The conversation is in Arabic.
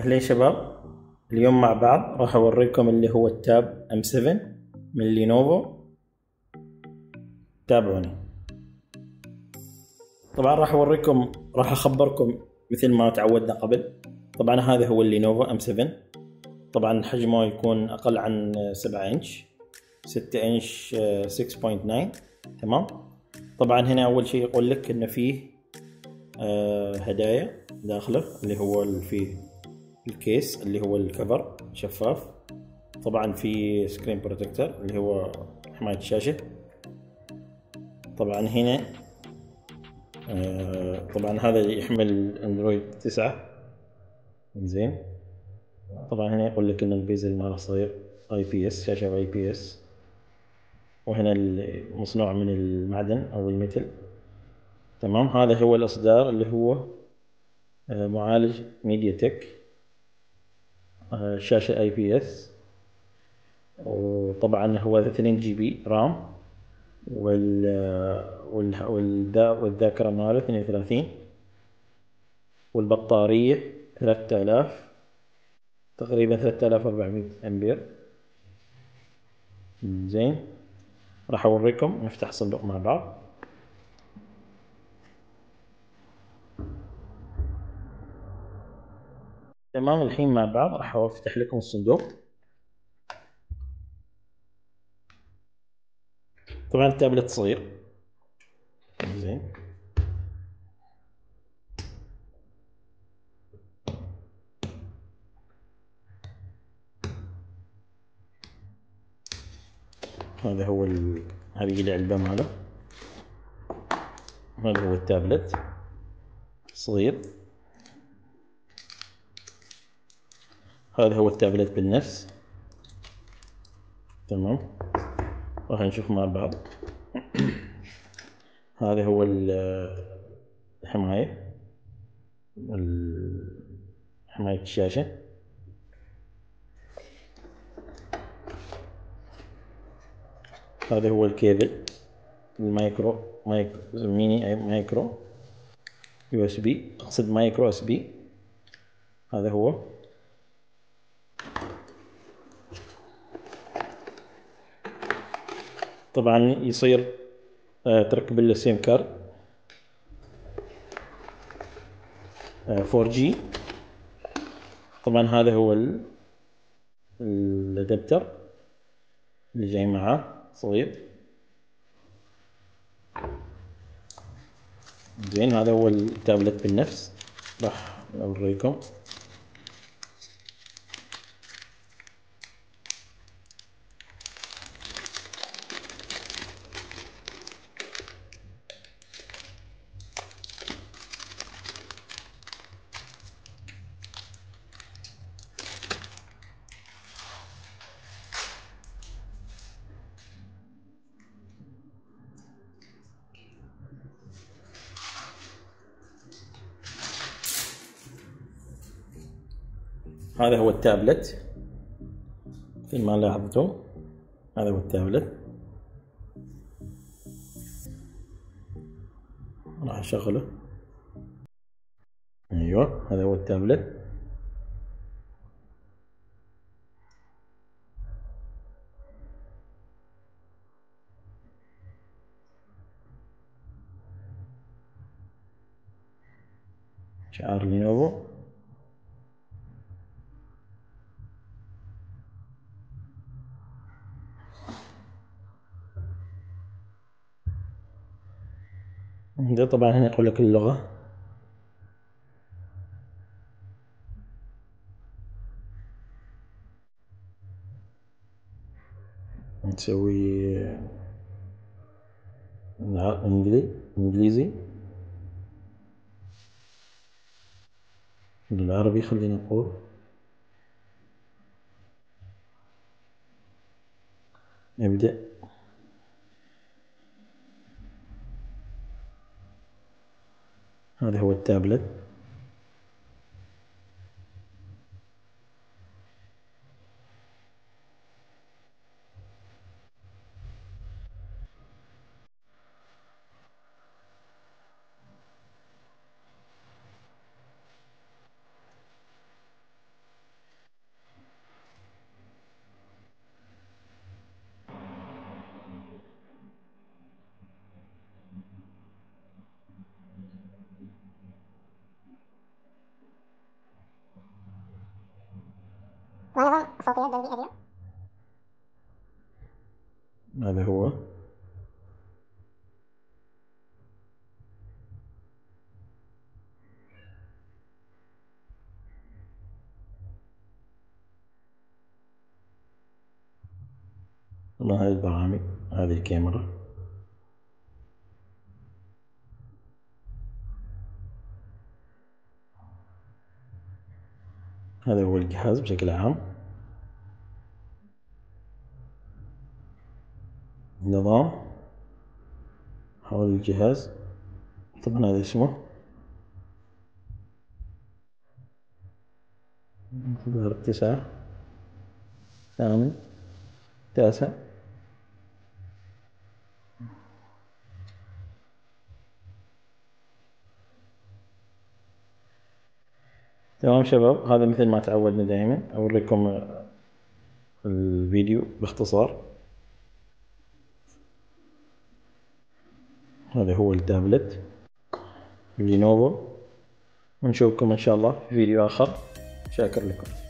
أهلين شباب، اليوم مع بعض راح أوريكم اللي هو التاب M7 من لينوفو. تابعوني. طبعا راح أخبركم مثل ما تعودنا قبل. طبعا هذا هو اللينوفو M7. طبعا حجمه يكون أقل عن 7 إنش، 6 إنش 6.9. تمام. طبعا هنا أول شيء يقول لك إن فيه هدايا داخله، اللي هو فيه الكيس اللي هو الكفر شفاف. طبعا في سكرين بروتكتور اللي هو حماية الشاشة. طبعا هنا طبعا هذا يحمل اندرويد 9. زين. طبعا هنا يقول لك ان البيزل ماله صغير IPS، شاشة IPS. وهنا مصنوع من المعدن او الميتل. تمام. هذا هو الاصدار اللي هو معالج ميديا تك، شاشة IPS. وطبعا هو 2 GB رام، والذاكرة ماله 32، والبطارية 3000 تقريبا 3400 أمبير. زين. راح أوريكم نفتح الصندوق مع بعض. تمام. الحين مع بعض راح أفتح لكم الصندوق. طبعا التابلت صغير. زين. هذا هو هذه العلبة ماله. هذا هو التابلت صغير. هذا هو التابلت بالنفس. تمام. راح نشوف مع بعض. هذا هو الحماية، حماية الشاشة. هذا هو الكيبل ميني مايكرو USB، اقصد مايكرو USB. هذا هو. طبعا يصير تركب له سيم كارد 4G. طبعا هذا هو الادابتر اللي جاي معاه صغير. زين. هذا هو التابلت بالنفس. راح اوريكم. هذا هو التابلت مثل ما لاحظتوا. هذا هو التابلت. راح اشغله. ايوه، هذا هو التابلت. شعار لينوفو. ده طبعا هنا يقول لك اللغة. نسوي انجليزي. بالعربي خلينا نقول. نبدأ. هذا هو التابلت. صوتيات دولبي اتريو. هذا هو. طبعا هذه البرامج، هذه الكاميرا، هذا هو الجهاز بشكل عام. نظام حول الجهاز، طبعا هذا اسمه ظهر 9 8 9. تمام شباب، هذا مثل ما تعودنا دائما أوريكم الفيديو باختصار. هذا هو التابلت لينوفو، ونشوفكم إن شاء الله في فيديو آخر. شاكر لكم.